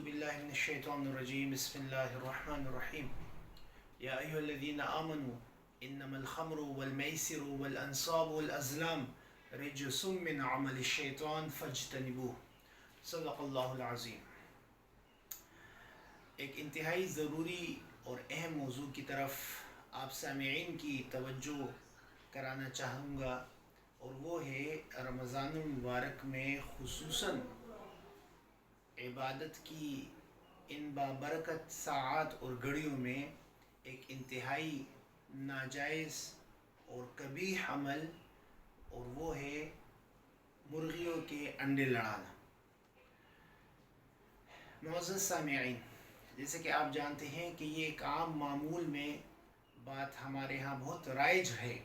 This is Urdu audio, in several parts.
باللہ من الشیطان الرجیم بسم اللہ الرحمن الرحیم یا ایھا الذین آمنوا انما الخمر والمیسر والانصاب والازلام رجس من عمل الشیطان فاجتنبوہ۔ صدق اللہ العظیم۔ ایک انتہائی ضروری اور اہم موضوع کی طرف آپ سامعین کی توجہ کرانا چاہوں گا، اور وہ ہے رمضان المبارک میں خصوصاً عبادت کی ان بابرکت ساعات اور گھڑیوں میں ایک انتہائی ناجائز اور قبیح عمل، اور وہ ہے مرغیوں کے انڈے لڑانا۔ معزز سامعین، جیسے کہ آپ جانتے ہیں کہ یہ ایک عام معمول میں بات ہمارے ہاں بہت رائج ہے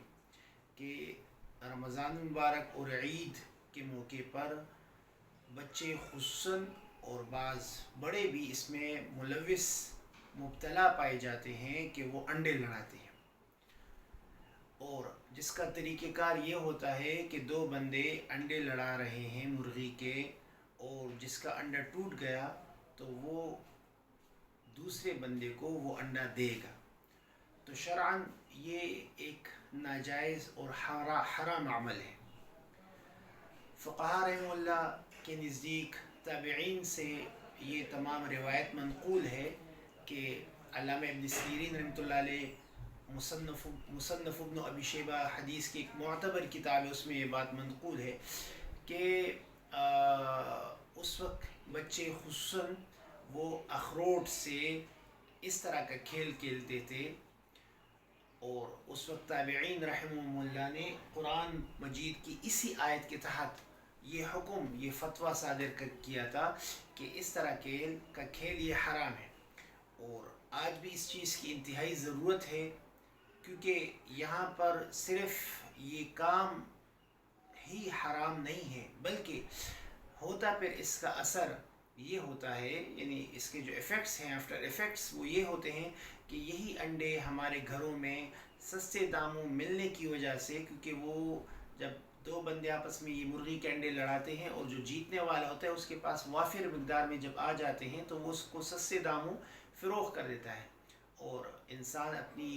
کہ رمضان المبارک اور عید کے موقع پر بچے خصوصاً اور بعض بڑے بھی اس میں ملوث مبتلا پائے جاتے ہیں کہ وہ انڈے لڑاتے ہیں، اور جس کا طریقہ کار یہ ہوتا ہے کہ دو بندے انڈے لڑا رہے ہیں مرغی کے، اور جس کا انڈا ٹوٹ گیا تو وہ دوسرے بندے کو وہ انڈا دے گا۔ تو شرعاً یہ ایک ناجائز اور حرام عمل ہے۔ فقہاء رحمہ اللہ کے نزدیک تابعین سے یہ تمام روایت منقول ہے کہ علامہ ابن سیرین رحمۃ اللہ علیہ مصنف ابن ابی شیبہ حدیث کی ایک معتبر کتاب ہے، اس میں یہ بات منقول ہے کہ اس وقت بچے خصوصاً وہ اخروٹ سے اس طرح کا کھیل کھیلتے تھے، اور اس وقت تابعین رحمہ اللہ نے قرآن مجید کی اسی آیت کے تحت یہ حکم، یہ فتویٰ صادر کیا تھا کہ اس طرح کا کھیل یہ حرام ہے۔ اور آج بھی اس چیز کی انتہائی ضرورت ہے، کیونکہ یہاں پر صرف یہ کام ہی حرام نہیں ہے، بلکہ ہوتا پھر اس کا اثر یہ ہوتا ہے، یعنی اس کے جو ایفیکٹس ہیں، آفٹر ایفیکٹس وہ یہ ہوتے ہیں کہ یہی انڈے ہمارے گھروں میں سستے داموں ملنے کی وجہ سے، کیونکہ وہ جب دو بندے آپس میں یہ مرغی کے انڈے لڑاتے ہیں اور جو جیتنے والا ہوتا ہے اس کے پاس وافر مقدار میں جب آ جاتے ہیں تو وہ اس کو سستے داموں فروخت کر دیتا ہے، اور انسان اپنی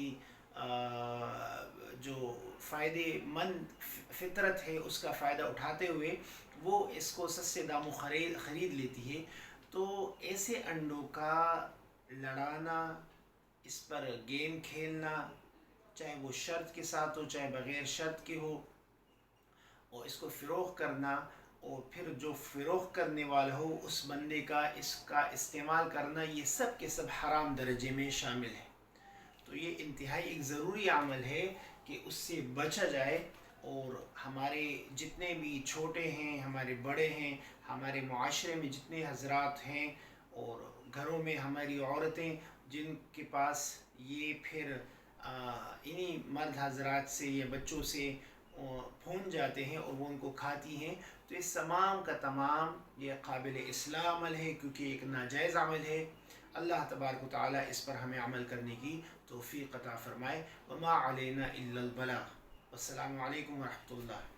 جو فائدے مند فطرت ہے اس کا فائدہ اٹھاتے ہوئے وہ اس کو سستے داموں خرید لیتی ہے۔ تو ایسے انڈوں کا لڑانا، اس پر گیم کھیلنا، چاہے وہ شرط کے ساتھ ہو چاہے بغیر شرط کے ہو، اور اس کو فروخت کرنا، اور پھر جو فروخت کرنے والا ہو اس بندے کا اس کا استعمال کرنا، یہ سب کے سب حرام درجے میں شامل ہے۔ تو یہ انتہائی ایک ضروری عمل ہے کہ اس سے بچا جائے، اور ہمارے جتنے بھی چھوٹے ہیں، ہمارے بڑے ہیں، ہمارے معاشرے میں جتنے حضرات ہیں، اور گھروں میں ہماری عورتیں جن کے پاس یہ پھر انہی مرد حضرات سے یا بچوں سے پھون جاتے ہیں اور وہ ان کو کھاتی ہیں، تو اس تمام کا تمام یہ قابل اصلاح عمل ہے، کیونکہ ایک ناجائز عمل ہے۔ اللہ تبارک و تعالیٰ اس پر ہمیں عمل کرنے کی توفیق عطا فرمائے۔ وما علینا الا البلاغ۔ السلام علیکم ورحمۃ اللہ۔